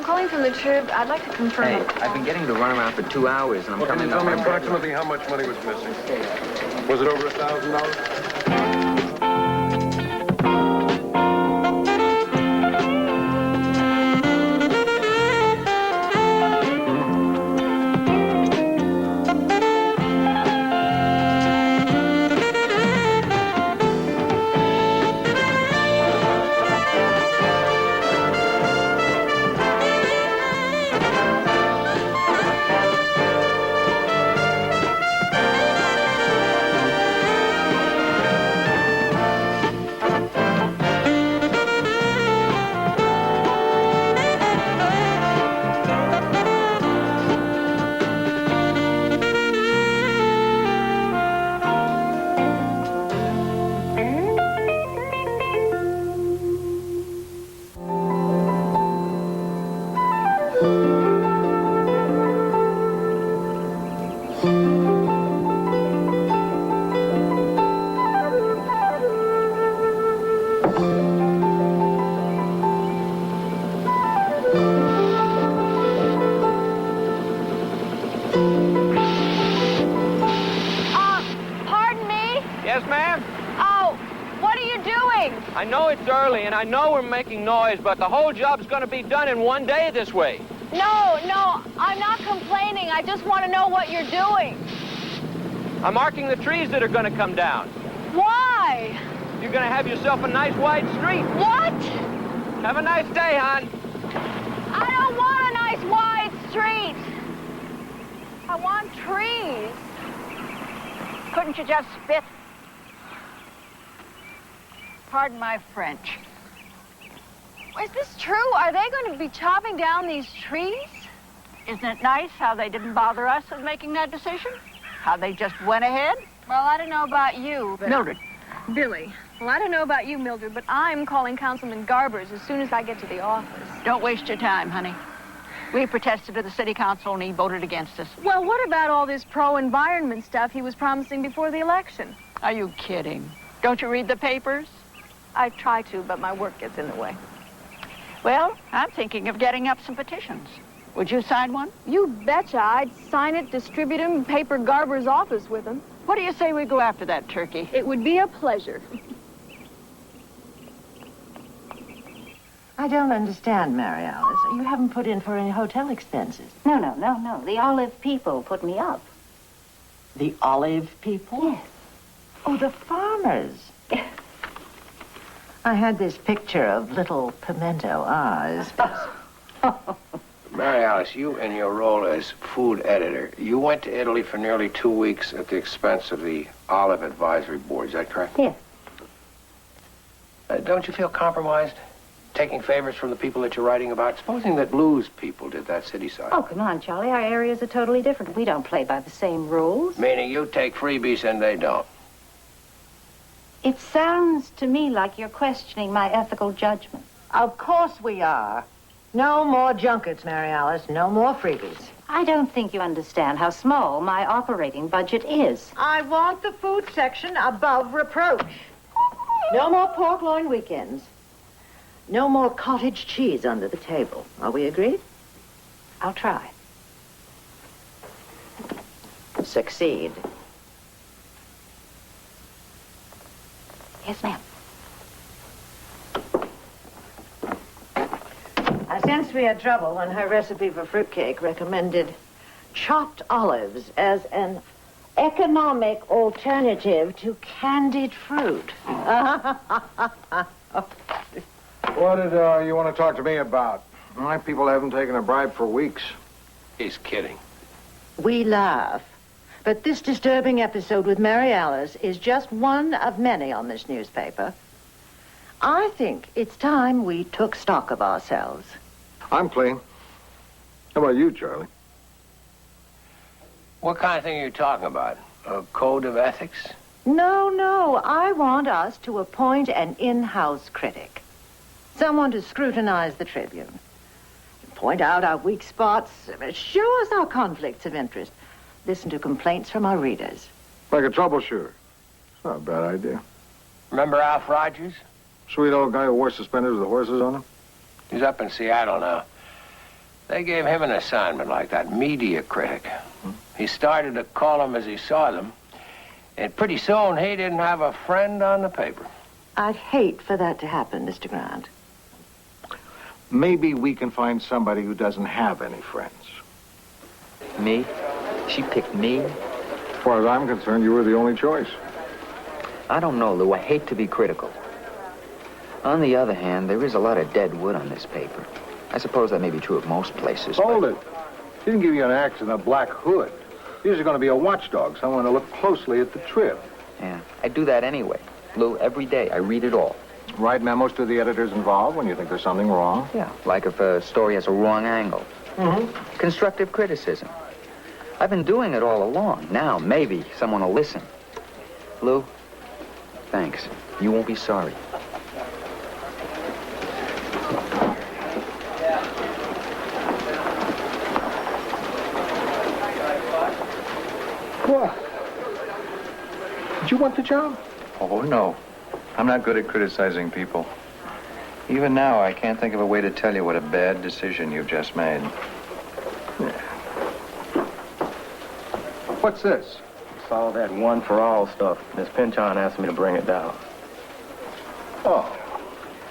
I'm calling from the Trib. I'd like to confirm. Hey, I've been getting to run around for 2 hours, and I'm coming up. Can you tell me approximately how much money was missing? Was it over $1,000? Pardon me? Yes, ma'am? Oh, what are you doing? I know it's early, and I know we're making noise, but the whole job's going to be done in one day this way. No, I'm not complaining. I just want to know what you're doing. I'm marking the trees that are going to come down. Why? You're going to have yourself a nice wide street. What? Have a nice day, hon. I don't want a nice wide street. I want trees. Couldn't you just spit? Pardon my French. Is this true? Are they going to be chopping down these trees? Isn't it nice how they didn't bother us with making that decision? How they just went ahead? Well, I don't know about you, but... Mildred. Billy. Well, I don't know about you, Mildred, but I'm calling Councilman Garbers as soon as I get to the office. Don't waste your time, honey. We protested to the city council and he voted against us. Well, what about all this pro-environment stuff he was promising before the election? Are you kidding? Don't you read the papers? I try to, but my work gets in the way. Well, I'm thinking of getting up some petitions. Would you sign one? You betcha. I'd sign it, distribute him, and paper Garber's office with him. What do you say we go after that turkey? It would be a pleasure. I don't understand, Mary Alice. You haven't put in for any hotel expenses. No. The Olive people put me up. The Olive people? Yes. Oh, the farmers. I had this picture of little pimento eyes. Mary Alice, you in your role as food editor, you went to Italy for nearly 2 weeks at the expense of the Olive Advisory Board, is that correct? Yes. Don't you feel compromised? Taking favors from the people that you're writing about? Supposing that blues people did that city side. Oh, come on, Charlie. Our areas are totally different. We don't play by the same rules. Meaning you take freebies and they don't. It sounds to me like you're questioning my ethical judgment. Of course we are. No more junkets, Mary Alice. No more freebies. I don't think you understand how small my operating budget is. I want the food section above reproach. No more pork loin weekends. No more cottage cheese under the table. Are we agreed? I'll try. Succeed. Yes, ma'am. I sensed we had trouble when her recipe for fruitcake recommended chopped olives as an economic alternative to candied fruit. What did you want to talk to me about? My people haven't taken a bribe for weeks. He's kidding. We laugh, but this disturbing episode with Mary Alice is just one of many on this newspaper. I think it's time we took stock of ourselves. I'm clean. How about you, Charlie? What kind of thing are you talking about? A code of ethics? No. I want us to appoint an in-house critic. Someone to scrutinize the Tribune. Point out our weak spots. Show us our conflicts of interest. Listen to complaints from our readers. Like a troubleshooter. It's not a bad idea. Remember Alf Rogers? Sweet old guy who wore suspenders with the horses on him? He's up in Seattle now. They gave him an assignment like that, media critic. He started to call them as he saw them, and pretty soon he didn't have a friend on the paper. I'd hate for that to happen, Mr. Grant. Maybe we can find somebody who doesn't have any friends. Me? She picked me? As far as I'm concerned, you were the only choice. I don't know, Lou. I hate to be critical. On the other hand, there is a lot of dead wood on this paper. I suppose that may be true of most places. Hold it. She didn't give you an axe and a black hood. You're just going to be a watchdog, someone to look closely at the trib. Yeah, I do that anyway. Lou, every day I read it all. Write memos to the editors involved when you think there's something wrong. Yeah, like if a story has a wrong angle. Mm-hmm. Constructive criticism. I've been doing it all along. Now, maybe someone will listen. Lou, thanks. You won't be sorry. What? Did you want the job? Oh, no. I'm not good at criticizing people. Even now, I can't think of a way to tell you what a bad decision you've just made. What's this? It's all that one-for-all stuff. Miss Pinchon asked me to bring it down. Oh.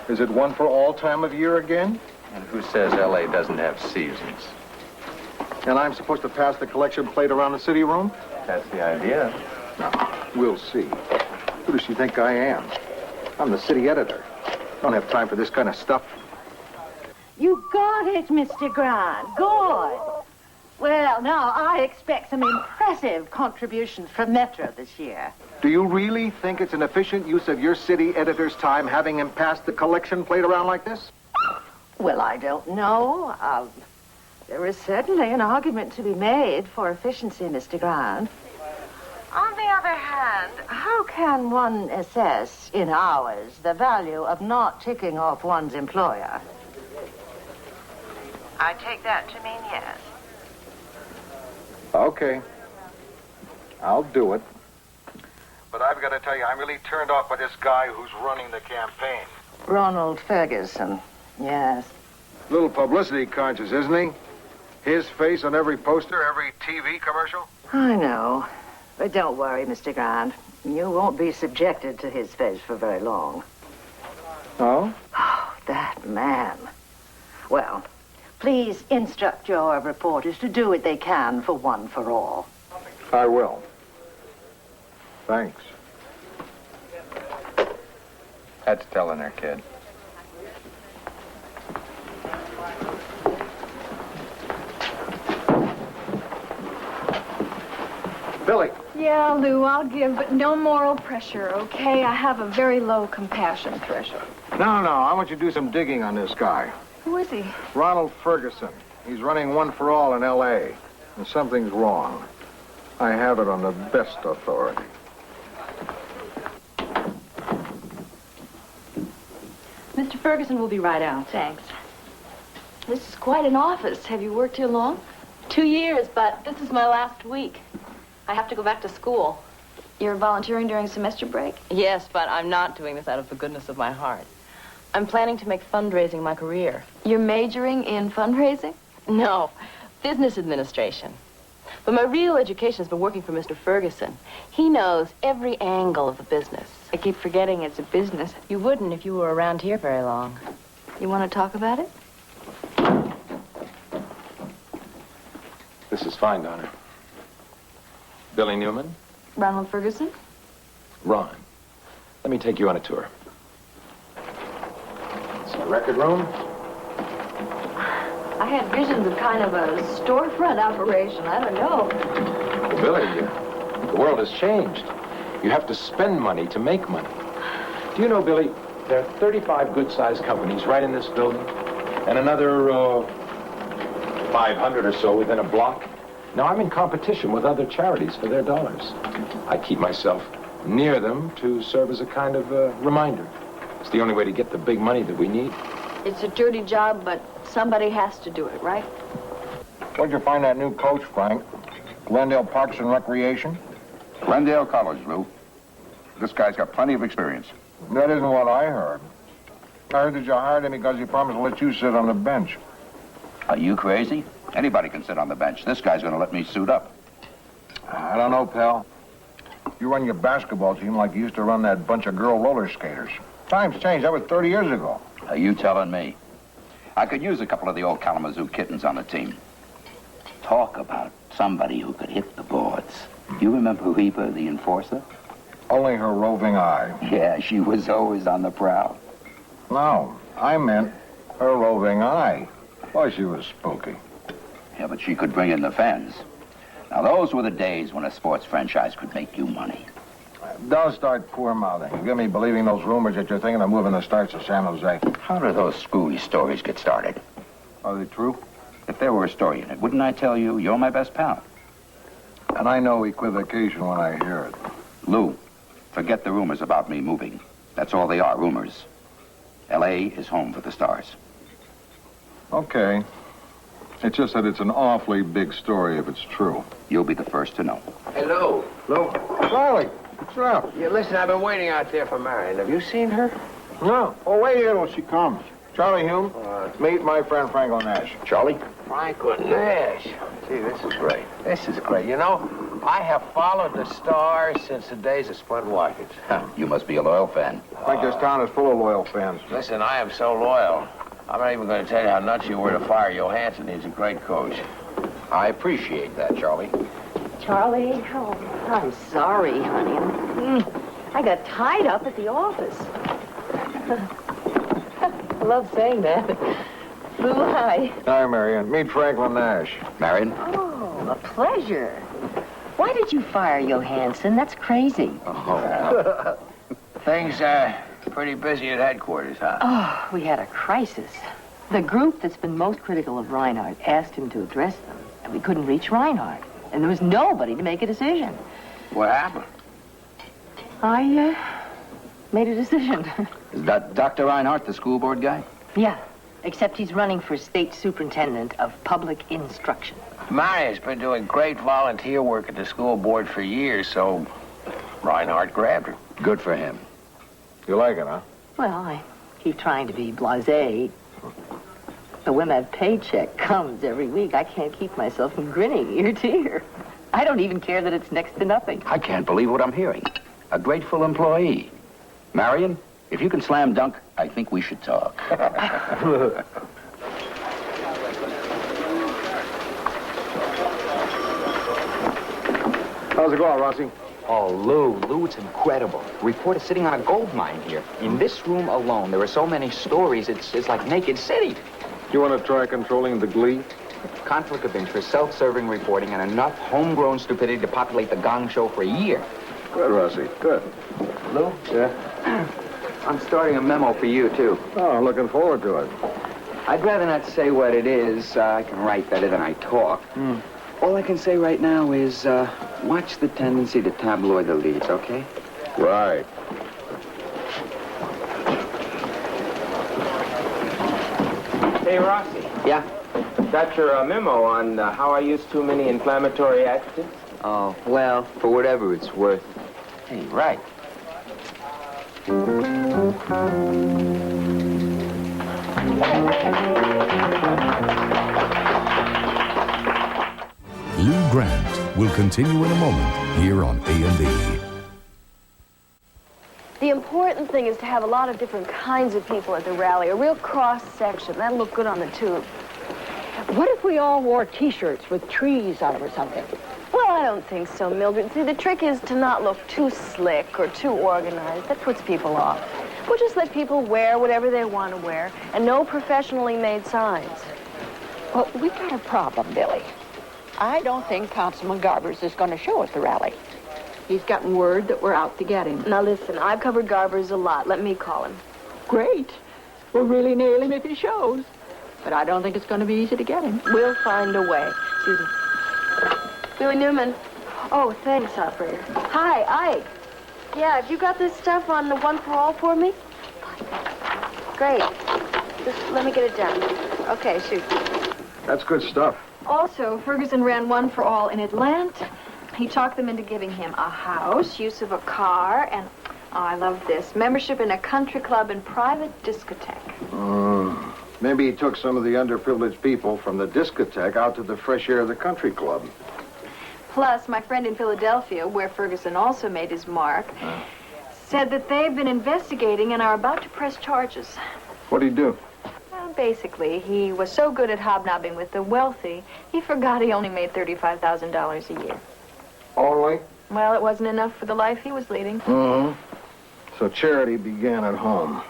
Is it one for all time of year again? And who says L.A. doesn't have seasons? And I'm supposed to pass the collection plate around the city room? That's the idea. No, we'll see. Who does she think I am? I'm the city editor. Don't have time for this kind of stuff. You got it, Mr. Grant. Good. Well, now, I expect some impressive contributions from Metro this year. Do you really think it's an efficient use of your city editor's time having him pass the collection plate around like this? Well, I don't know. There is certainly an argument to be made for efficiency, Mr. Grant. On the other hand, how can one assess in hours the value of not ticking off one's employer? I take that to mean yes. Okay. I'll do it. But I've got to tell you, I'm really turned off by this guy who's running the campaign. Ronald Ferguson, yes. Little publicity conscious, isn't he? His face on every poster, every TV commercial. I know. But don't worry, Mr. Grant. You won't be subjected to his face for very long. Oh? Oh, that man. Well, please instruct your reporters to do what they can for one for all. I will. Thanks. That's telling her, kid. Billy. Yeah, Lou, I'll give, but no moral pressure, okay? I have a very low compassion threshold. No. I want you to do some digging on this guy. Who is he? Ronald Ferguson. He's running one for all in L.A. And something's wrong. I have it on the best authority. Mr. Ferguson will be right out. Thanks. This is quite an office. Have you worked here long? 2 years, but this is my last week. I have to go back to school. You're volunteering during semester break? Yes, but I'm not doing this out of the goodness of my heart. I'm planning to make fundraising my career. You're majoring in fundraising? No, business administration. But my real education has been working for Mr. Ferguson. He knows every angle of the business. I keep forgetting it's a business. You wouldn't if you were around here very long. You want to talk about it? This is fine, Donna. Billy Newman? Ronald Ferguson? Ron. Let me take you on a tour. It's a record room. I had visions of kind of a storefront operation. I don't know. Well, Billy, the world has changed. You have to spend money to make money. Do you know, Billy, there are 35 good-sized companies right in this building, and another 500 or so within a block. Now, I'm in competition with other charities for their dollars. I keep myself near them to serve as a kind of reminder. It's the only way to get the big money that we need. It's a dirty job, but somebody has to do it, right? Where'd you find that new coach, Frank? Glendale Parks and Recreation? Glendale College, Lou. This guy's got plenty of experience. That isn't what I heard. I heard that you hired him because he promised to let you sit on the bench. Are you crazy? Anybody can sit on the bench. This guy's going to let me suit up. I don't know, pal. You run your basketball team like you used to run that bunch of girl roller skaters. Times changed. That was 30 years ago. Are you telling me? I could use a couple of the old Kalamazoo kittens on the team. Talk about somebody who could hit the boards. You remember Reba, the enforcer? Only her roving eye. Yeah, she was always on the prowl. No, I meant her roving eye. Boy, she was spooky. Yeah, but she could bring in the fans. Now, those were the days when a sports franchise could make you money. Don't start poor-mouthing. You get me believing those rumors that you're thinking of moving the starts to San Jose. How do those screwy stories get started? Are they true? If there were a story in it, wouldn't I tell you you're my best pal? And I know equivocation when I hear it. Lou, forget the rumors about me moving. That's all they are, rumors. L.A. is home for the Stars. Okay. It's just that it's an awfully big story if it's true. You'll be the first to know. Hey, Lou. Lou. Charlie, what's up? Yeah, listen, I've been waiting out there for Marion. Have you seen her? No. Oh, wait here till she comes. Charlie Hume, meet my friend Franklin Nash. Charlie? Franklin Nash. Gee, this is great. This is great. You know, I have followed the Stars since the days of Splint Watkins. You must be a loyal fan. I think this town is full of loyal fans. Listen, I am so loyal. I'm not even going to tell you how nuts you were to fire Johansson. He's a great coach. I appreciate that, Charlie. Charlie, oh, I'm sorry, honey. I got tied up at the office. I love saying that. Lou, hi. Hi, Marion. Meet Franklin Nash. Marion? Oh, a pleasure. Why did you fire Johansson? That's crazy. Oh. Things, pretty busy at headquarters, huh? Oh, we had a crisis. The group that's been most critical of Reinhardt asked him to address them, and we couldn't reach Reinhardt. And there was nobody to make a decision. What happened? I, made a decision. Is that Dr. Reinhardt, the school board guy? Yeah, except he's running for state superintendent of public instruction. Marion's been doing great volunteer work at the school board for years, so Reinhardt grabbed her. Good for him. You like it, huh? Well, I keep trying to be blasé. But when that paycheck comes every week, I can't keep myself from grinning ear to ear. I don't even care that it's next to nothing. I can't believe what I'm hearing. A grateful employee. Marion, if you can slam dunk, I think we should talk. How's it going, Rossi? Oh, Lou, it's incredible. Reporter's sitting on a gold mine here. In this room alone, there are so many stories, it's like Naked City. You want to try controlling the Glee? Conflict of interest, self-serving reporting, and enough homegrown stupidity to populate the Gong Show for a year. Good, Rossi, good. Lou? Yeah? I'm starting a memo for you, too. Oh, I'm looking forward to it. I'd rather not say what it is. I can write better than I talk. All I can say right now is, watch the tendency to tabloid the leads, okay? Right. Hey, Rossi. Yeah? Got your memo on how I use too many inflammatory adjectives? Oh, well, for whatever it's worth. Hey, right. Lou Grant will continue in a moment here on A&E. The important thing is to have a lot of different kinds of people at the rally, a real cross-section. That'll look good on the tube. What if we all wore T-shirts with trees on them or something? Well, I don't think so, Mildred. See, the trick is to not look too slick or too organized. That puts people off. We'll just let people wear whatever they want to wear, and no professionally made signs. Well, we got a problem, Billy. I don't think Councilman Garbers is going to show at the rally. He's gotten word that we're out to get him. Now, listen, I've covered Garbers a lot. Let me call him. Great. We'll really nail him if he shows. But I don't think it's going to be easy to get him. We'll find a way. Excuse me. Billy Newman. Oh, thanks, operator. Hi, Ike. Yeah, have you got this stuff on the One for All for me? Great. Just let me get it down. Okay, shoot. That's good stuff. Also, Ferguson ran One for All in Atlanta. He talked them into giving him a house, use of a car, and, oh, I love this, membership in a country club and private discotheque. Maybe he took some of the underprivileged people from the discotheque out to the fresh air of the country club. Plus, my friend in Philadelphia, where Ferguson also made his mark, said that they've been investigating and are about to press charges. What'd he do? Well, basically, he was so good at hobnobbing with the wealthy, he forgot he only made $35,000 a year. Only? Well, it wasn't enough for the life he was leading. Mm-hmm. So charity began at home.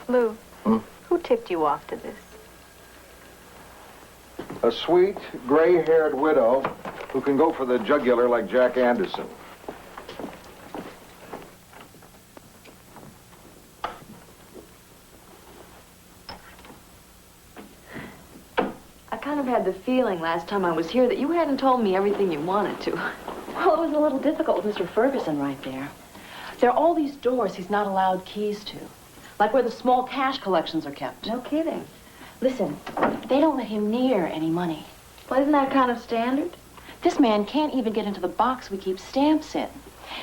Lou, who tipped you off to this? A sweet, gray-haired widow who can go for the jugular like Jack Anderson. I kind of had the feeling last time I was here that you hadn't told me everything you wanted to. Well, it was a little difficult with Mr. Ferguson right there. There are all these doors he's not allowed keys to, like where the small cash collections are kept. No kidding. Listen, they don't let him near any money. Well, isn't that kind of standard? This man can't even get into the box we keep stamps in.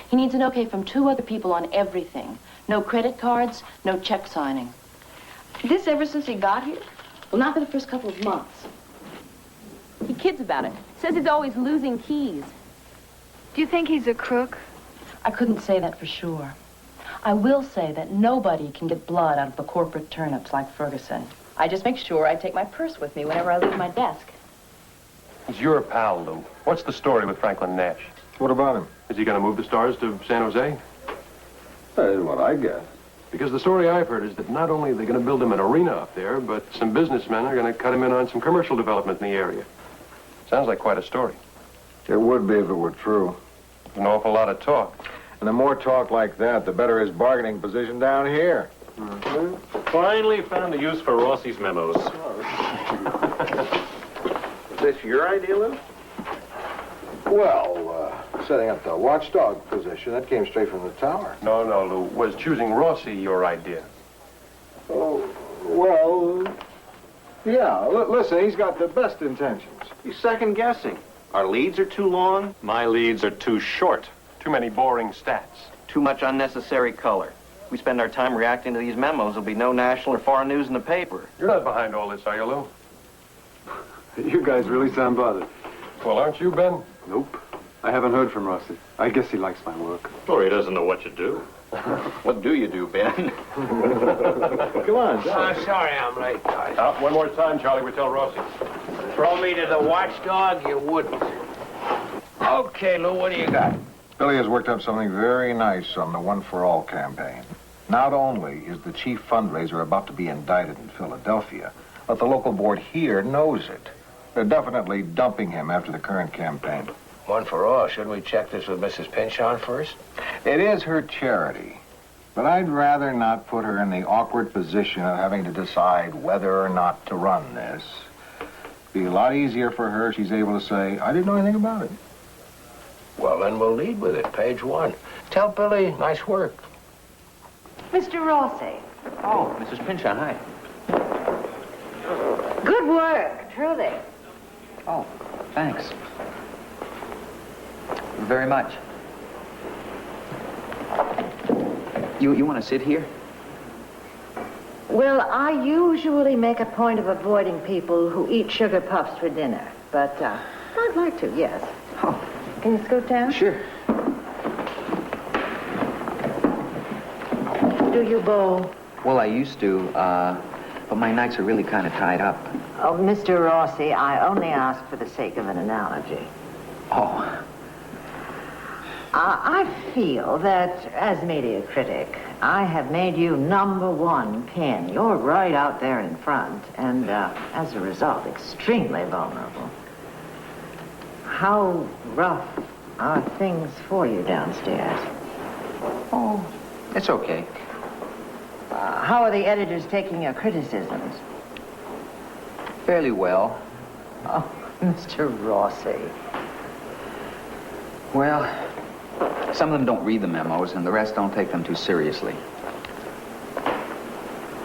He needs an okay from 2 other people on everything. No credit cards, no check signing. This ever since he got here? Well, not for the first couple of months. He kids about it. Says he's always losing keys. Do you think he's a crook? I couldn't say that for sure. I will say that nobody can get blood out of the corporate turnips like Ferguson. I just make sure I take my purse with me whenever I leave my desk. He's your pal, Lou. What's the story with Franklin Nash? What about him? Is he going to move the stars to San Jose? That is what I guess. Because the story I've heard is that not only are they going to build him an arena up there, but some businessmen are going to cut him in on some commercial development in the area. Sounds like quite a story. It would be if it were true. An awful lot of talk. And the more talk like that, the better his bargaining position down here. Finally found a use for Rossi's memos. Is this your idea, Lou? Well, setting up the watchdog position, that came straight from the tower. No, Lou. Was choosing Rossi your idea? Oh, well, yeah. Listen, he's got the best intentions. He's second-guessing. Our leads are too long. My leads are too short. Too many boring stats. Too much unnecessary color. We spend our time reacting to these memos. There'll be no national or foreign news in the paper. You're not behind all this, are you, Lou? You guys really sound bothered. Well, aren't you, Ben? Nope. I haven't heard from Rossi. I guess he likes my work. Or he doesn't know what you do. What do you do, Ben? Come on, Charlie. Sorry I'm late, guys. One more time, Charlie. We tell Rossi. Throw me to the watchdog, you wouldn't. Okay, Lou, what do you got? Billy has worked up something very nice on the One for All campaign. Not only is the chief fundraiser about to be indicted in Philadelphia, but the local board here knows it. They're definitely dumping him after the current campaign. One for All. Shouldn't we check this with Mrs. Pinchon first? It is her charity, but I'd rather not put her in the awkward position of having to decide whether or not to run this. Be a lot easier for her if she's able to say, I didn't know anything about it. Well, then we'll lead with it. Page 1. Tell Billy, nice work. Mr. Rossi. Oh, Mrs. Pinchon, hi. Good work, truly. Oh, thanks. Very much. You want to sit here? Well, I usually make a point of avoiding people who eat sugar puffs for dinner. But I'd like to, yes. Oh. Can you scoot down? Sure. Do you bowl? Well, I used to, but my nights are really kind of tied up. Oh, Mr. Rossi, I only ask for the sake of an analogy. Oh. I feel that, as media critic, I have made you #1 pin. You're right out there in front, and as a result, extremely vulnerable. How rough are things for you downstairs? Oh, it's okay. How are the editors taking your criticisms? Fairly well. Oh, Mr. Rossi. Well, some of them don't read the memos, and the rest don't take them too seriously.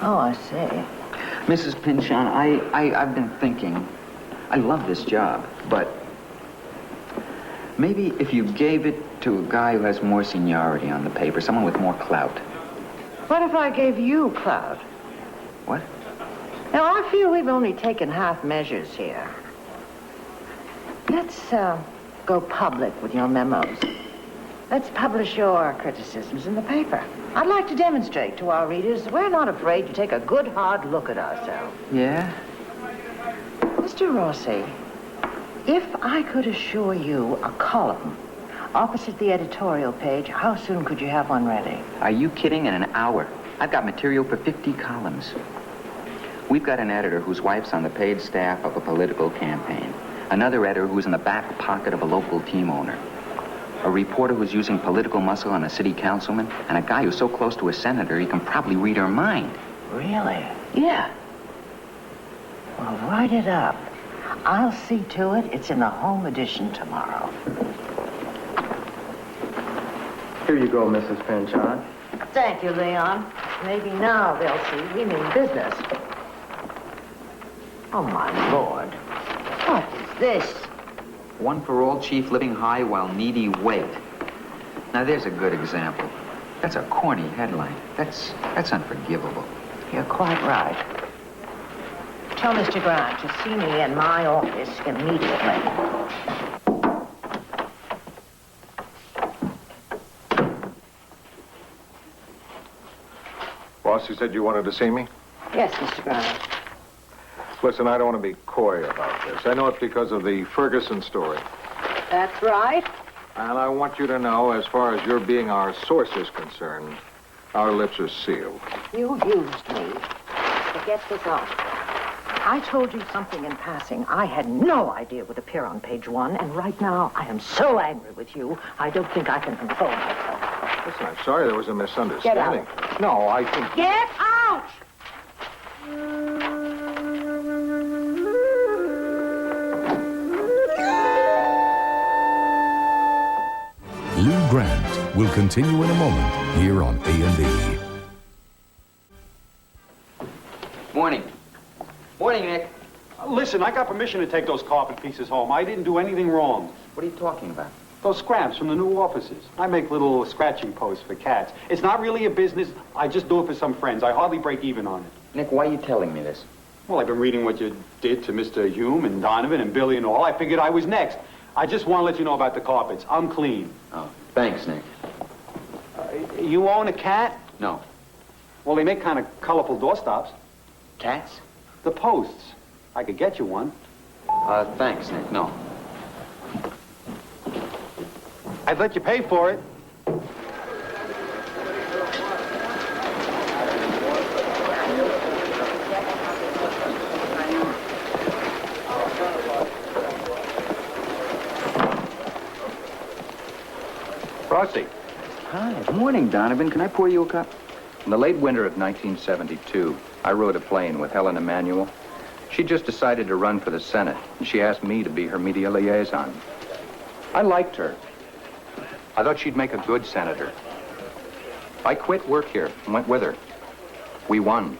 Oh, I see. Mrs. Pinchon, I've been thinking, I love this job, but maybe if you gave it to a guy who has more seniority on the paper, someone with more clout. What if I gave you clout? What? Now, I feel we've only taken half measures here. Let's go public with your memos. Let's publish your criticisms in the paper. I'd like to demonstrate to our readers that we're not afraid to take a good, hard look at ourselves. Yeah? Mr. Rossi, if I could assure you a column opposite the editorial page, how soon could you have one ready? Are you kidding? In an hour. I've got material for 50 columns. We've got an editor whose wife's on the paid staff of a political campaign. Another editor who's in the back pocket of a local team owner. A reporter who's using political muscle on a city councilman. And a guy who's so close to a senator he can probably read her mind. Really? Yeah. Well, write it up. I'll see to it. It's in the home edition tomorrow. Here you go, Mrs. Pinchon. Thank you, Leon. Maybe now they'll see we mean business. Oh, my Lord. What is this? One for all, chief living high while needy wait. Now, there's a good example. That's a corny headline. That's unforgivable. You're quite right. Tell Mr. Grant to see me in my office immediately. Boss, you said you wanted to see me? Yes, Mr. Grant. Listen, I don't want to be coy about this. I know it's because of the Ferguson story. That's right. And I want you to know, as far as your being our source is concerned, our lips are sealed. You used me to get this off. I told you something in passing I had no idea would appear on page 1, and right now I am so angry with you, I don't think I can control myself. Listen, I'm sorry there was a misunderstanding. Get out. No, I think... Get out! Lou Grant will continue in a moment here on A&E. Morning. Morning, Nick. Listen, I got permission to take those carpet pieces home. I didn't do anything wrong. What are you talking about? Those scraps from the new offices. I make little scratching posts for cats. It's not really a business. I just do it for some friends. I hardly break even on it. Nick, why are you telling me this? Well, I've been reading what you did to Mr. Hume and Donovan and Billy and all. I figured I was next. I just want to let you know about the carpets. I'm clean. Oh, thanks, Nick. You own a cat? No. Well, they make kind of colorful doorstops. Cats? The posts. I could get you one. Thanks, Nick. No. I'd let you pay for it. Rossi. Hi. Good morning, Donovan. Can I pour you a cup? In the late winter of 1972, I rode a plane with Helen Emanuel. She just decided to run for the Senate, and she asked me to be her media liaison. I liked her. I thought she'd make a good senator. I quit work here and went with her. We won.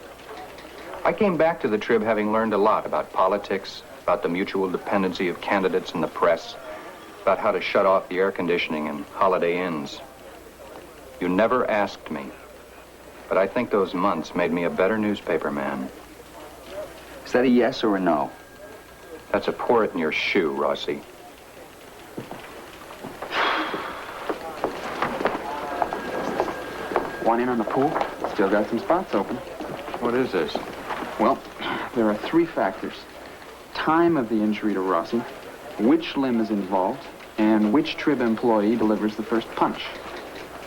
I came back to the Trib having learned a lot about politics, about the mutual dependency of candidates and the press, about how to shut off the air conditioning in Holiday Inns. You never asked me, but I think those months made me a better newspaper man. Is that a yes or a no? That's a pour it in your shoe, Rossi. Want in on the pool? Still got some spots open. What is this? Well, there are 3 factors. Time of the injury to Rossi, which limb is involved, and which Trib employee delivers the first punch.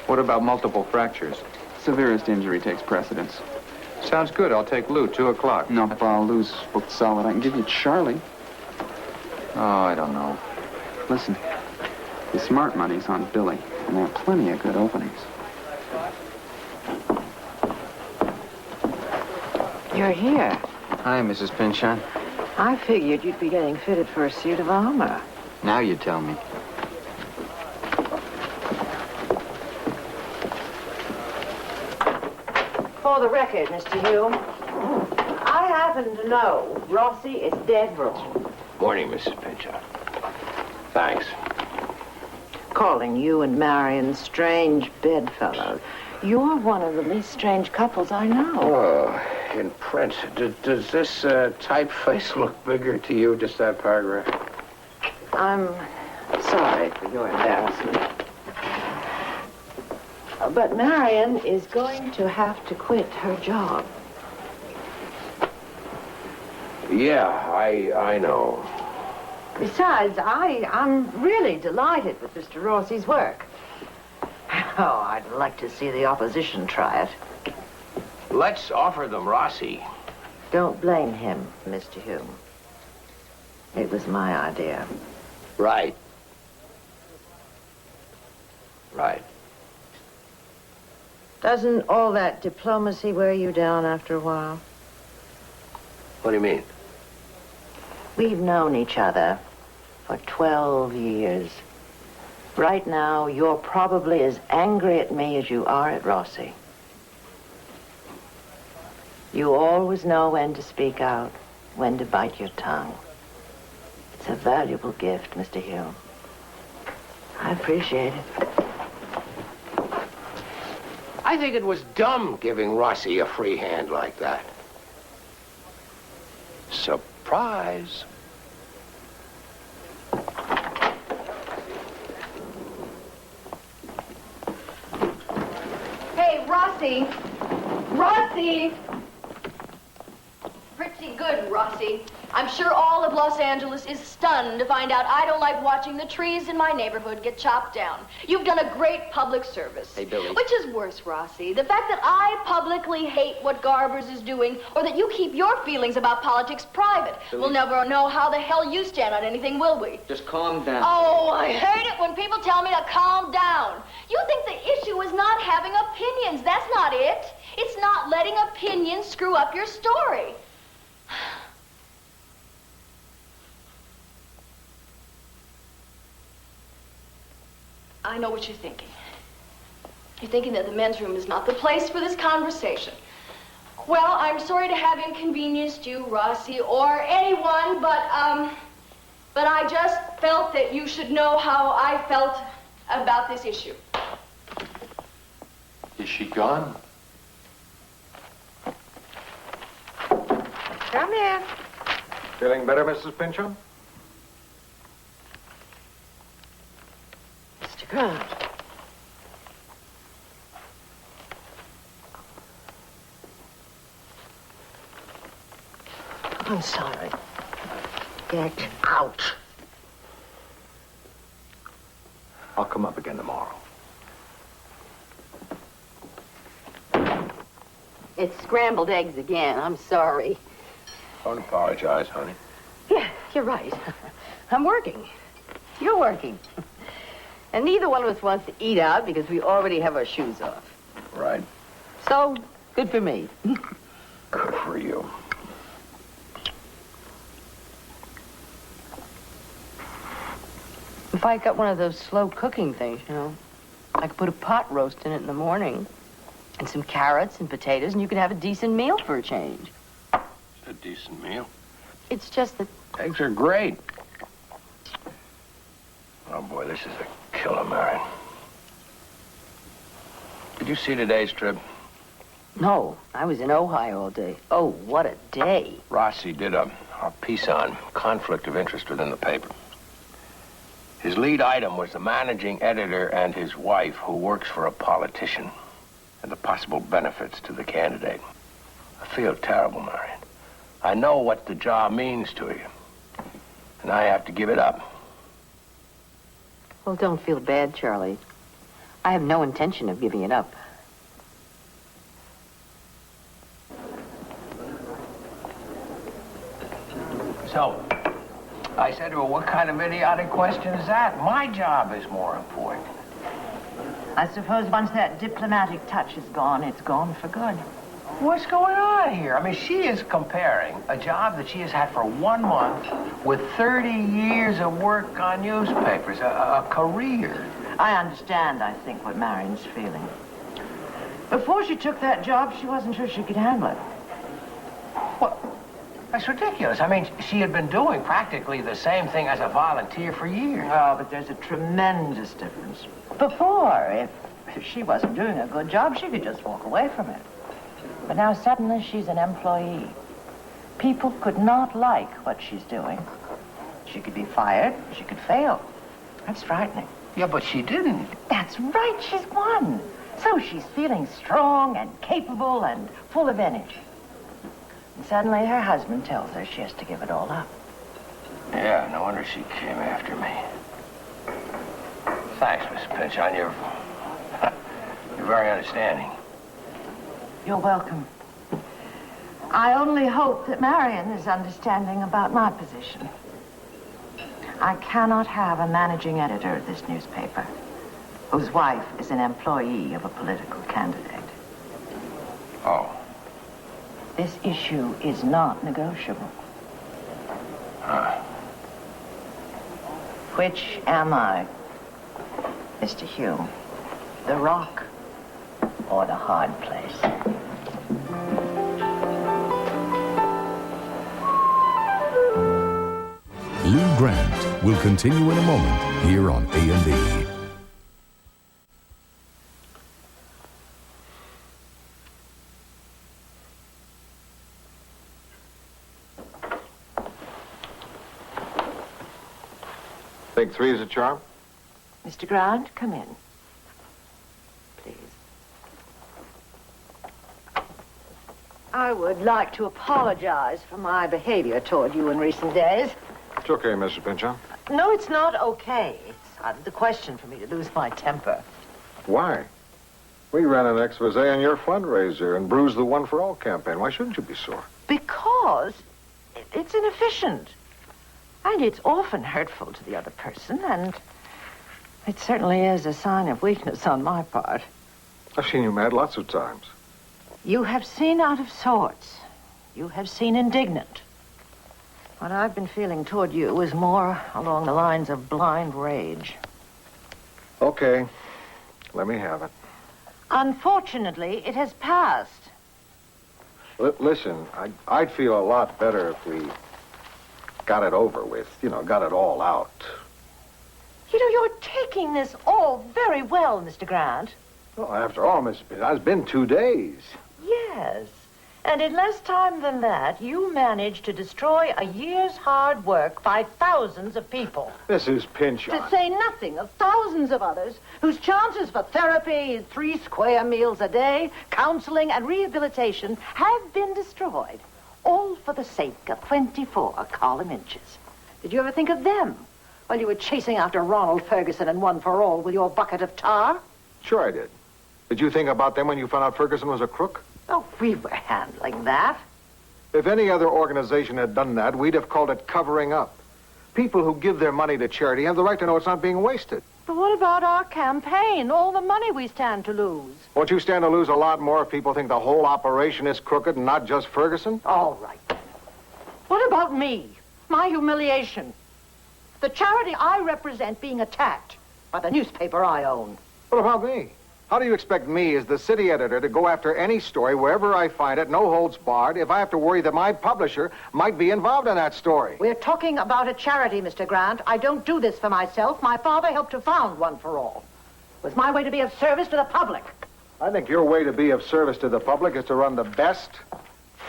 What about multiple fractures? Severest injury takes precedence. Sounds good. I'll take Lou, 2 o'clock. No, Lou's booked solid. I can give you Charlie. Oh, I don't know. Listen, the smart money's on Billy, and there are plenty of good openings. You're here. Hi, Mrs. Pinchon. I figured you'd be getting fitted for a suit of armor. Now you tell me. For the record, Mr. Hume, I happen to know Rossi is dead wrong. Morning, Mrs. Pinchot. Thanks. Calling you and Marion strange bedfellows. You're one of the least strange couples I know. Oh, in print. Does this typeface look bigger to you, just that paragraph? I'm sorry for your embarrassment. But Marion is going to have to quit her job. Yeah, I know. Besides, I'm really delighted with Mr. Rossi's work. Oh, I'd like to see the opposition try it. Let's offer them Rossi. Don't blame him, Mr. Hume. It was my idea. Right. Right. Doesn't all that diplomacy wear you down after a while? What do you mean? We've known each other for 12 years. Right now, you're probably as angry at me as you are at Rossi. You always know when to speak out, when to bite your tongue. It's a valuable gift, Mr. Hume. I appreciate it. I think it was dumb giving Rossi a free hand like that. Surprise. Hey, Rossi! Rossi! Pretty good, Rossi. I'm sure all of Los Angeles is stunned to find out I don't like watching the trees in my neighborhood get chopped down. You've done a great public service. Hey, Billy. Which is worse, Rossi? The fact that I publicly hate what Garbers is doing, or that you keep your feelings about politics private. Billy. We'll never know how the hell you stand on anything, will we? Just calm down. Oh, I hate it when people tell me to calm down. You think the issue is not having opinions. That's not it. It's not letting opinions screw up your story. I know what you're thinking. You're thinking that the men's room is not the place for this conversation. Well, I'm sorry to have inconvenienced you, Rossi, or anyone, but I just felt that you should know how I felt about this issue. Is she gone? Come here. Feeling better, Mrs. Pinchot? Mr. Grant. I'm sorry. Get out. I'll come up again tomorrow. It's scrambled eggs again. I'm sorry. Don't apologize, honey. Yeah, you're right. I'm working. You're working. And neither one of us wants to eat out because we already have our shoes off. Right. So, good for me. Good for you. If I got one of those slow cooking things, you know, I could put a pot roast in it in the morning and some carrots and potatoes, and you could have a decent meal for a change. It's a decent meal. It's just that... Eggs are great. Oh, boy, this is a killer, Marion. Did you see today's Trib? No, I was in Ohio all day. Oh, what a day. Rossi did a piece on conflict of interest within the paper. His lead item was the managing editor and his wife, who works for a politician, and the possible benefits to the candidate. I feel terrible, Marion. I know what the job means to you, and I have to give it up. Well, don't feel bad, Charlie. I have no intention of giving it up. So, I said to her, what kind of idiotic question is that? My job is more important. I suppose once that diplomatic touch is gone, it's gone for good. What's going on here? I mean, she is comparing a job that she has had for 1 month with 30 years of work on newspapers, a career. I understand, I think, what Marion's feeling. Before she took that job, she wasn't sure she could handle it. What? That's ridiculous. I mean, she had been doing practically the same thing as a volunteer for years. Oh, but there's a tremendous difference. Before, if she wasn't doing a good job, she could just walk away from it. But now suddenly she's an employee. People could not like what she's doing. She could be fired. She could fail. That's frightening. Yeah, but she didn't. That's right. She's won. So she's feeling strong and capable and full of energy. And suddenly her husband tells her she has to give it all up. Yeah, no wonder she came after me. Thanks, Miss Pinchon. You're very understanding. You're welcome. I only hope that Marion is understanding about my position. I cannot have a managing editor of this newspaper whose wife is an employee of a political candidate. Oh. This issue is not negotiable. Which am I, Mr. Hume? The rock or the hard place? Lou Grant will continue in a moment here on A&E. Think 3 is a charm? Mr. Grant, come in. Please. I would like to apologize for my behavior toward you in recent days. It's okay, Mr. Pinchon. No, it's not okay. It's out of the question for me to lose my temper. Why? We ran an expose on your fundraiser and bruised the One for All campaign. Why shouldn't you be sore? Because it's inefficient. And it's often hurtful to the other person, and it certainly is a sign of weakness on my part. I've seen you mad lots of times. You have seen out of sorts. You have seen indignant. What I've been feeling toward you is more along the lines of blind rage. Okay. Let me have it. Unfortunately, it has passed. Listen, I'd feel a lot better if we got it over with. You know, got it all out. You know, you're taking this all very well, Mr. Grant. Well, after all, Miss, it's been 2 days. Yes. And in less time than that, you managed to destroy a year's hard work by thousands of people. Mrs. Pinchon. To say nothing of thousands of others whose chances for therapy, 3 square meals a day, counseling, and rehabilitation have been destroyed. All for the sake of 24 column inches. Did you ever think of them while you were chasing after Ronald Ferguson and One for All with your bucket of tar? Sure I did. Did you think about them when you found out Ferguson was a crook? Oh, we were handling that. If any other organization had done that, we'd have called it covering up. People who give their money to charity have the right to know it's not being wasted. But what about our campaign? All the money we stand to lose. Won't you stand to lose a lot more if people think the whole operation is crooked and not just Ferguson? All right. What about me? My humiliation? The charity I represent being attacked by the newspaper I own. What about me? How do you expect me, as the city editor, to go after any story wherever I find it, no holds barred, if I have to worry that my publisher might be involved in that story? We're talking about a charity, Mr. Grant. I don't do this for myself. My father helped to found One for All. It was my way to be of service to the public. I think your way to be of service to the public is to run the best,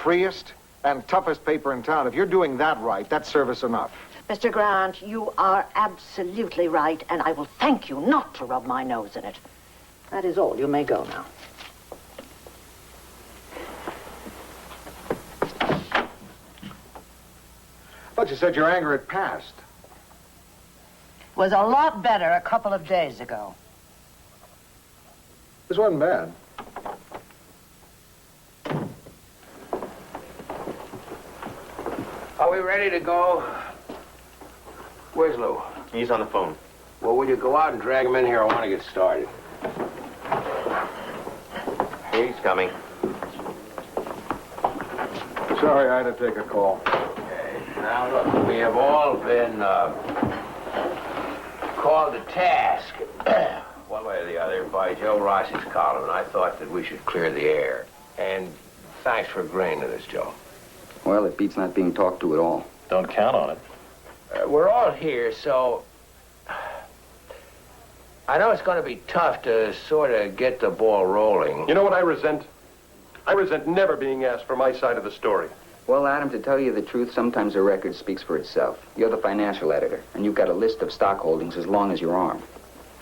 freest, and toughest paper in town. If you're doing that right, that's service enough. Mr. Grant, you are absolutely right, and I will thank you not to rub my nose in it. That is all. You may go now. But you said your anger had passed. Was a lot better a couple of days ago. This wasn't bad. Are we ready to go? Where's Lou? He's on the phone. Well, will you go out and drag him in here? I want to get started. He's coming. Sorry, I had to take a call. Okay. Now, look, we have all been called to task, one way or the other, by Joe Rossi's column, and I thought that we should clear the air. And thanks for agreeing to this, Joe. Well, it beats not being talked to at all. Don't count on it. We're all here, so I know it's going to be tough to sort of get the ball rolling. You know what I resent? I resent never being asked for my side of the story. Well, Adam, to tell you the truth, sometimes a record speaks for itself. You're the financial editor, and you've got a list of stock holdings as long as your arm.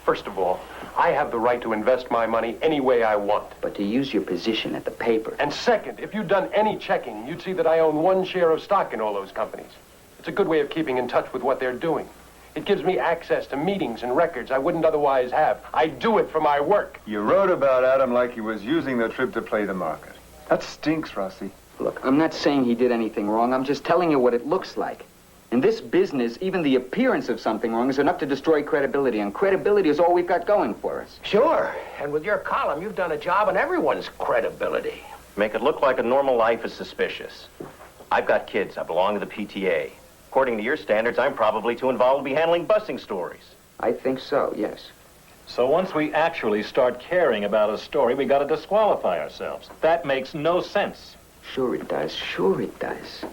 First of all, I have the right to invest my money any way I want. But to use your position at the paper. And second, if you'd done any checking, you'd see that I own 1 share of stock in all those companies. It's a good way of keeping in touch with what they're doing. It gives me access to meetings and records I wouldn't otherwise have. I do it for my work. You wrote about Adam like he was using the trip to play the market. That stinks, Rossi. Look, I'm not saying he did anything wrong. I'm just telling you what it looks like. In this business, even the appearance of something wrong is enough to destroy credibility, and credibility is all we've got going for us. Sure, and with your column, you've done a job on everyone's credibility. Make it look like a normal life is suspicious. I've got kids. I belong to the PTA. According to your standards, I'm probably too involved to be handling busing stories. I think so, yes. So once we actually start caring about a story, we got to disqualify ourselves. That makes no sense. Sure it does. Sure it does.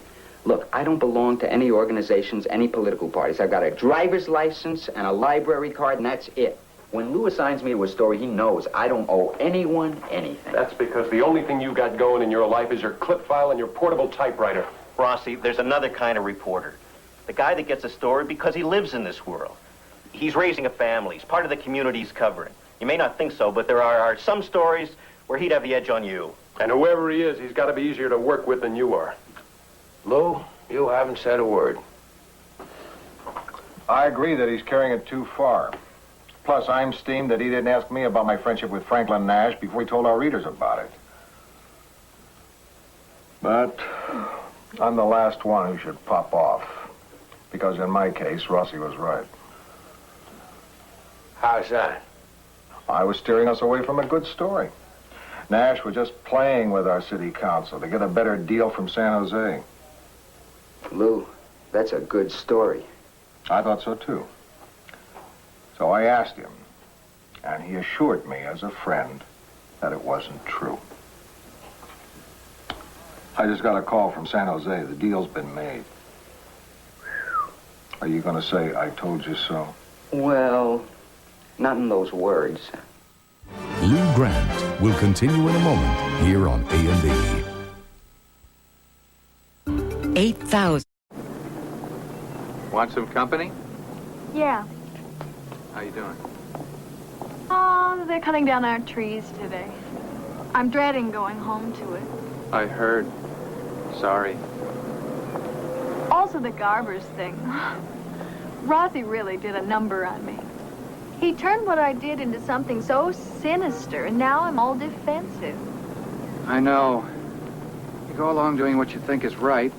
Look, I don't belong to any organizations, any political parties. I've got a driver's license and a library card, and that's it. When Lou assigns me to a story, he knows I don't owe anyone anything. That's because the only thing you got going in your life is your clip file and your portable typewriter. Rossi, there's another kind of reporter. The guy that gets a story because he lives in this world. He's raising a family. He's part of the community he's covering. You may not think so, but there are some stories where he'd have the edge on you. And whoever he is, he's got to be easier to work with than you are. Lou, you haven't said a word. I agree that he's carrying it too far. Plus, I'm steamed that he didn't ask me about my friendship with Franklin Nash before he told our readers about it. But I'm the last one who should pop off. Because in my case, Rossi was right. How's that? I was steering us away from a good story. Nash was just playing with our city council to get a better deal from San Jose. Lou, that's a good story. I thought so, too. So I asked him, and he assured me as a friend that it wasn't true. I just got a call from San Jose. The deal's been made. Are you going to say I told you so? Well, not in those words. Lou Grant will continue in a moment here on A&E. 8,000. Want some company? Yeah. How you doing? Oh, they're cutting down our trees today. I'm dreading going home to it. I heard. Sorry. Also the Garbers thing. Rossi really did a number on me. He turned what I did into something so sinister, and now I'm all defensive. I know. You go along doing what you think is right,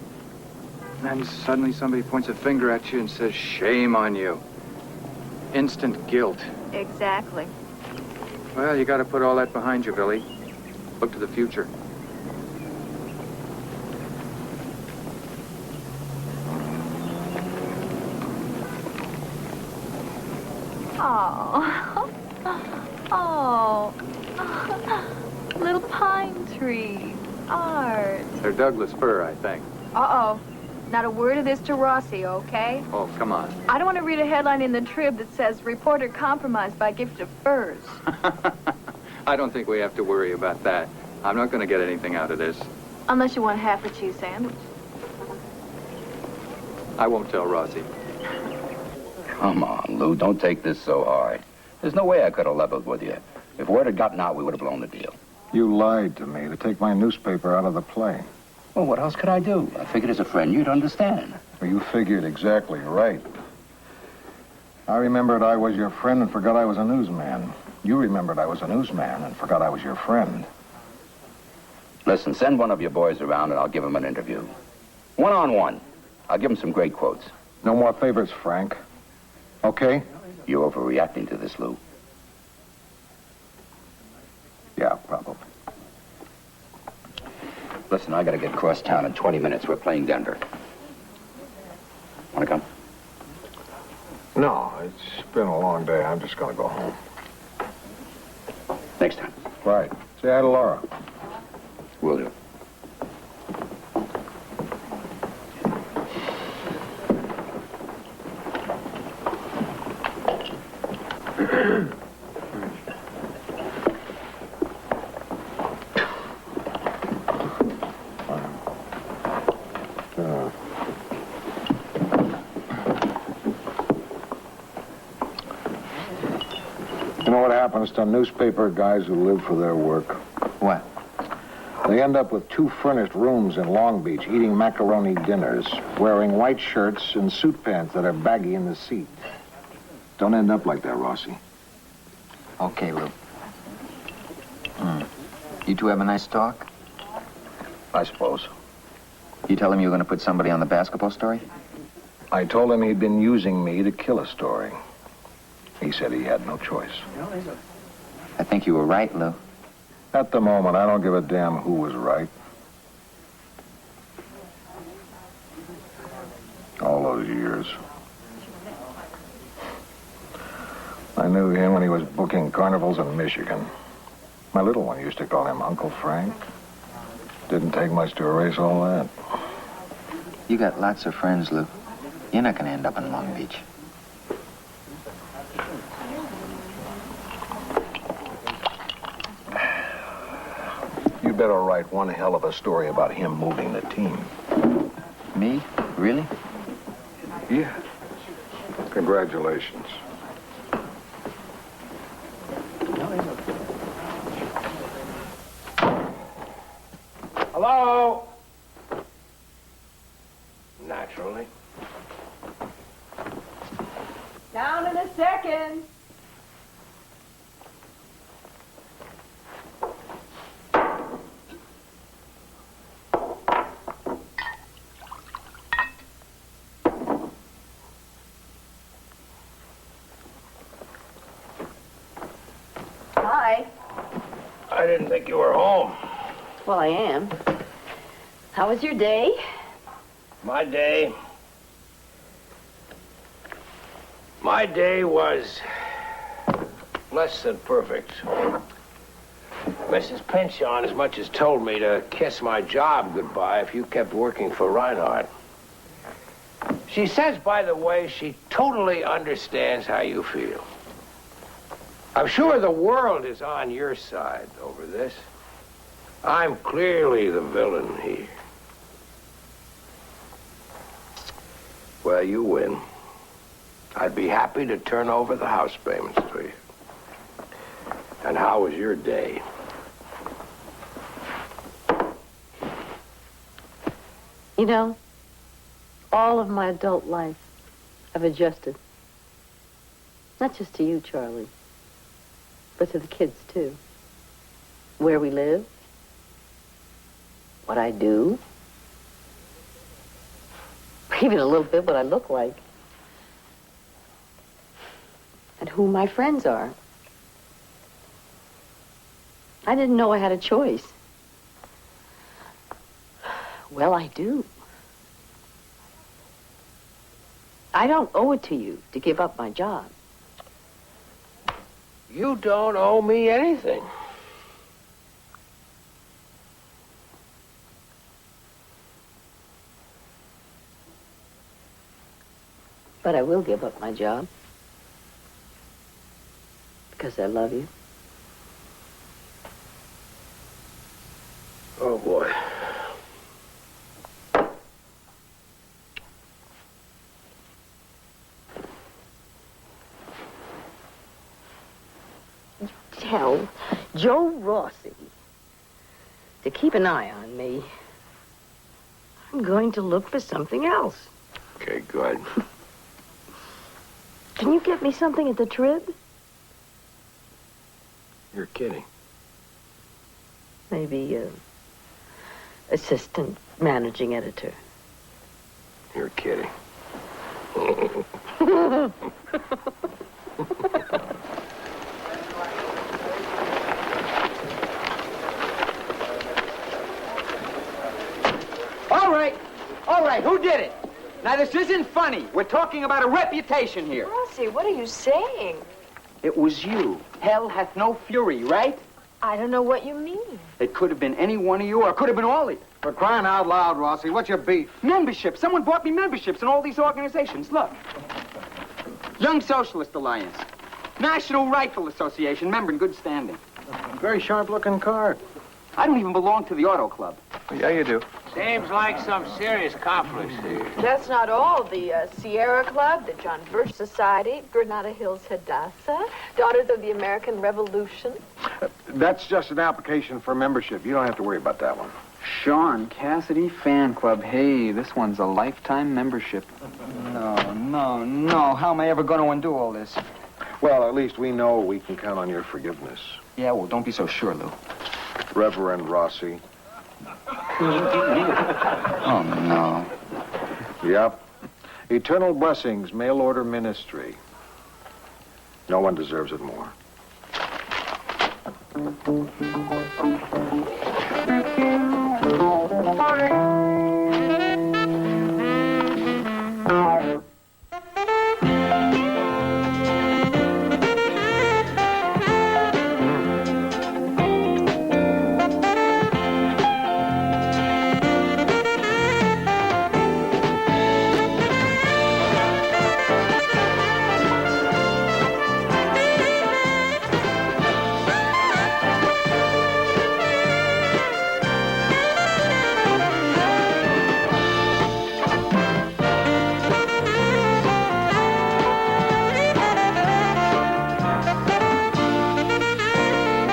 and then suddenly somebody points a finger at you and says, shame on you. Instant guilt. Exactly. Well, you got to put all that behind you, Billy. Look to the future. Oh. Oh. Little pine trees. Art. They're Douglas fir, I think. Uh-oh. Not a word of this to Rossi, okay? Oh, come on. I don't want to read a headline in the Trib that says, reporter compromised by gift of furs. I don't think we have to worry about that. I'm not going to get anything out of this. Unless you want half a cheese sandwich. I won't tell Rossi. Come on, Lou, don't take this so hard. There's no way I could have leveled with you. If word had gotten out, we would have blown the deal. You lied to me to take my newspaper out of the play. Well, what else could I do? I figured as a friend you'd understand. Well, you figured exactly right. I remembered I was your friend and forgot I was a newsman. You remembered I was a newsman and forgot I was your friend. Listen, send one of your boys around and I'll give him an interview. One-on-one. I'll give him some great quotes. No more favors, Frank. Okay? You're overreacting to this, Lou. Yeah, probably. Listen, I gotta get across town in 20 minutes. We're playing Denver. Wanna come? No, it's been a long day. I'm just gonna go home. Next time. Right. Say hi to Laura. Will do. You know what happens to newspaper guys who live for their work? What? They end up with 2 furnished rooms in Long Beach, eating macaroni dinners, wearing white shirts and suit pants that are baggy in the seat. Don't end up like that, Rossi. Okay, Lou. You two have a nice talk? I suppose. You tell him you're going to put somebody on the basketball story? I told him he'd been using me to kill a story. He said he had no choice. I think you were right, Lou. At the moment, I don't give a damn who was right. All those years. I knew him when he was booking carnivals in Michigan. My little one used to call him Uncle Frank. Didn't take much to erase all that. You got lots of friends, Lou. You're not going to end up in Long Beach. You better write one hell of a story about him moving the team. Me? Really? Yeah. Congratulations. Hello? Naturally. Down in a second. Hi. I didn't think you were home. Well, I am. How was your day? My day was less than perfect. Mrs. Pinchon as much as told me to kiss my job goodbye if you kept working for Reinhardt. She says, by the way, she totally understands how you feel. I'm sure the world is on your side over this. I'm clearly the villain here. Well, you win. I'd be happy to turn over the house payments to you. And how was your day? You know, all of my adult life, I've adjusted. Not just to you, Charlie, but to the kids, too. Where we live, what I do, even a little bit what I look like, and who my friends are. I didn't know I had a choice. Well, I do. I don't owe it to you to give up my job. You don't owe me anything. But I will give up my job. Because I love you. Oh, boy. Tell Joe Rossi to keep an eye on me. I'm going to look for something else. Okay, good. Can you get me something at the Trib? You're kidding. Maybe, assistant managing editor. You're kidding. All right, who did it? Now, this isn't funny. We're talking about a reputation here. Rossi, what are you saying? It was you. Hell hath no fury, right? I don't know what you mean. It could have been any one of you, or it could have been all of you. For crying out loud, Rossi, what's your beef? Membership. Someone bought me memberships in all these organizations. Look. Young Socialist Alliance. National Rifle Association, member in good standing. Very sharp-looking card. I don't even belong to the Auto Club. Yeah, you do. Seems like some serious conflicts here. That's not all. The Sierra Club, the John Birch Society, Granada Hills Hadassah, Daughters of the American Revolution. That's just an application for membership. You don't have to worry about that one. Sean Cassidy Fan Club. Hey, this one's a lifetime membership. No. How am I ever going to undo all this? Well, at least we know we can count on your forgiveness. Yeah, well, don't be so sure, Lou. Reverend Rossi. Oh, no. Yep. Eternal Blessings, mail order ministry. No one deserves it more.